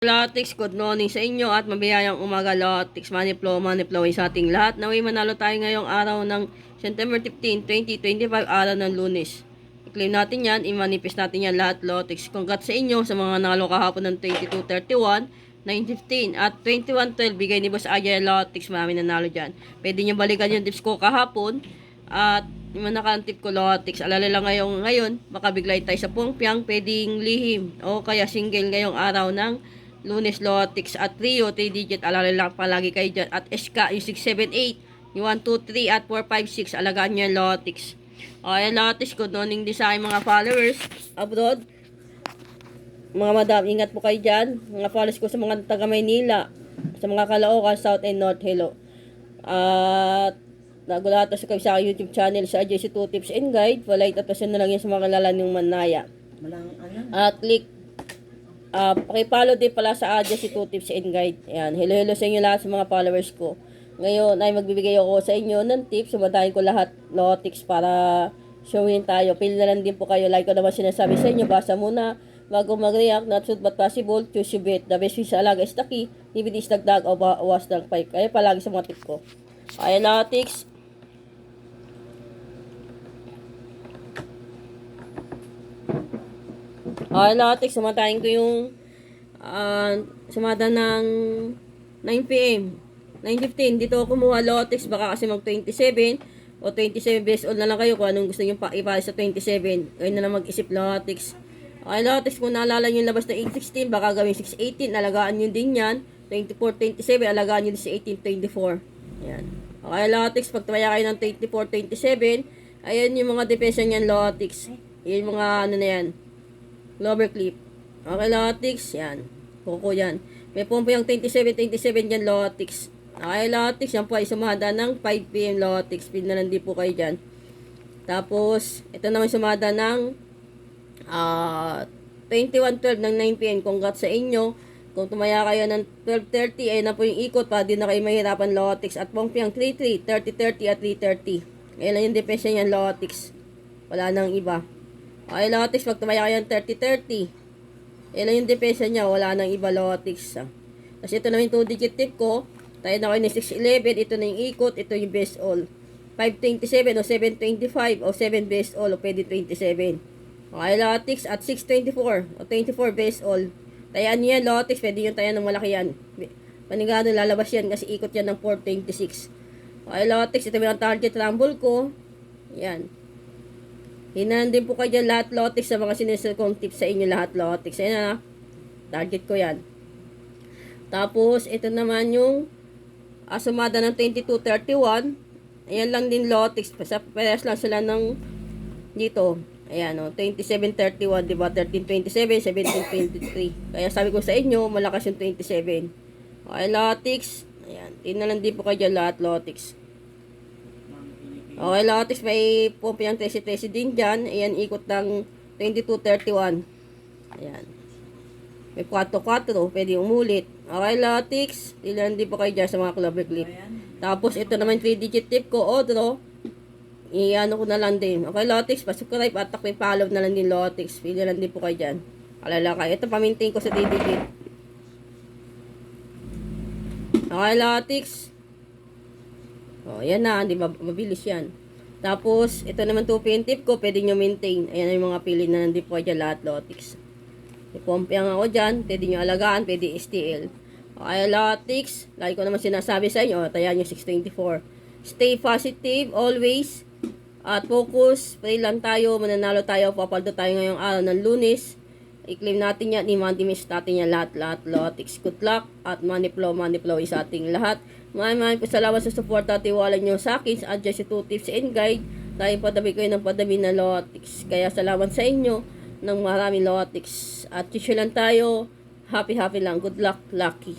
Lotics, good morning sa inyo at mabiyayang umaga Lotics, money flow sa ating lahat. Naway manalo tayo ngayong araw ng September 15, 2025, araw ng Lunes. I-claim natin yan, i-manifest natin yan lahat Lotics. Congrats sa inyo sa mga nalo kahapon ng 2231, 915 at 2112, bigay ni Boss Ajay Lotics, marami nanalo dyan. Pwede nyo balikan yung tips ko kahapon at yung nakantip ko Lotics. Alala lang ngayon, baka biglay tayo sa pungpyang, pwedeng lihim o kaya single ngayong araw ng Lunes Lotics at Rio 3 digit, alala lang palagi kayo dyan. At SK yung 678, yung 123 at 456, alagaan nyo yung Lotics. Okay, Lotics, good morning din sa aking mga followers abroad. Mga madam, ingat po kayo dyan. Mga followers ko sa mga taga Maynila, sa mga Caloocan, South and North, hello. At nagulata sa kayo sa YouTube channel sa JC2 Tips and Guide. Palike at pasyon na lang yan sa mga kalalan ng Manaya. At click pakipollow din pala sa JC2 Tips and Guide. Ayan, hello sa inyo lahat sa mga followers ko. Ngayon ay magbibigay ako sa inyo ng tips. Sumadahin ko lahat Lotics para showin tayo. Pili na lang din po kayo. Like ko naman sinasabi sa inyo. Basa muna bago mag-react. Not shoot but possible. Choose your bet. The best fish sa alaga is the key. DVD is dagdag o bawas ng pipe. Kaya palagi sa mga tip ko. Ay Lotics. Okay, Lotics, sumatayin ko yung sumada ng 9 p.m. 9:15. Dito ako kumuha Lotics, baka kasi mag 27 o 27 best all na lang kayo kung anong gusto nyo ipali sa 27. Kayo na lang mag-isip Lotics. Okay, Lotics, kung naalala nyo yung labas na 8:16, baka gawin 6:18, alagaan nyo din yan. 24:27, alagaan nyo din sa 18:24. Yan. Okay, Lotics, pag tumaya kayo ng 24:27, ayan yung mga depensa nyan Lotics. Yan yung mga ano na yan. Clover clip. Okay, Lotics. Yan. Kuko yan. May pumpo yung 27 yan, Lotics. Okay, Lotics. Yan po ay sumada ng 5 p.m. Lotics. Pin na lang din po kayo dyan. Tapos, ito naman sumada ng 21:12 ng 9 p.m. Congrats sa inyo. Kung tumaya kayo ng 12:30, ayun na po yung ikot. Para din na kayo mahirapan, Lotics. At pumpo yung 3:30, 30:30 at 3:30. Ayun lang yung depensa yan, Lotics. Wala nang iba. Okay, Lotics, pag tumaya kayo ng 30-30, yan yung depensa niya, wala nang iba Lotics. Kasi ito na yung 2-digit tip ko, tayo na kayo ng 611, ito na yung ikot, ito yung best all. 527 o 725 o 7 best all o pwede 27. Okay, Lotics, at 624 o 24 best all. Tayaan nyo yan, Lotics, pwede yung tayan ng malaki yan. Panigado, lalabas yan kasi ikot yan ng 426. Okay, Lotics, ito yung target rumble ko. Yan. Hinahan din po kayo dyan lahat Lotics sa mga sinesel kong tips sa inyo lahat Lotics. Ayan na. Target ko yan. Tapos, ito naman yung sumada ng 2231. Ayan lang din Lotics. Parehas lang sila ng dito. Ayan o. 2731. Diba? 1327, 1723. Kaya sabi ko sa inyo, malakas yung 27. Okay, Lotics. Ayan. Tingnan lang din po kayo dyan lahat Lotics. Okay, Lotics, may pump yung 13-13 din dyan. Ayan, ikot ng 22-31. Ayan. May 4-4, pwede umulit. Okay, Lotics, ilan din po kayo dyan sa mga clover clip. Tapos, ito naman 3-digit tip ko, Odro. Iano ko na lang din. Okay, Lotics, pasubscribe at follow na lang din, Lotics. Pili lang din po kayo dyan. Alala kayo. Ito, pamintain ko sa 3-digit. Okay, Lotics. O, yan na, di ba? Mabilis yan. Tapos, ito naman 2 pin tip ko, pwede nyo maintain. Ayan yung mga pili na nandito po dyan lahat, Lotics. Ipompiang ako dyan, pwede nyo alagaan, pwede STL. Okay, Lotics, lagi ko naman sinasabi sa inyo, tayan nyo 624. Stay positive, always. At focus, pray lang tayo, mananalo tayo, papaldo tayo ngayong araw ng Lunes. I-claim natin yan, i-manifest natin yan lahat, Lotics. Good luck at money flow is ating lahat. Maraming po salamat sa support at tiwala nyo sa akin sa JC2 Tips and Guide. Dahil padami kayo ng padami na Lotics. Kaya salamat sa inyo ng maraming Lotics. At tissue lang tayo. Happy lang. Good luck, lucky.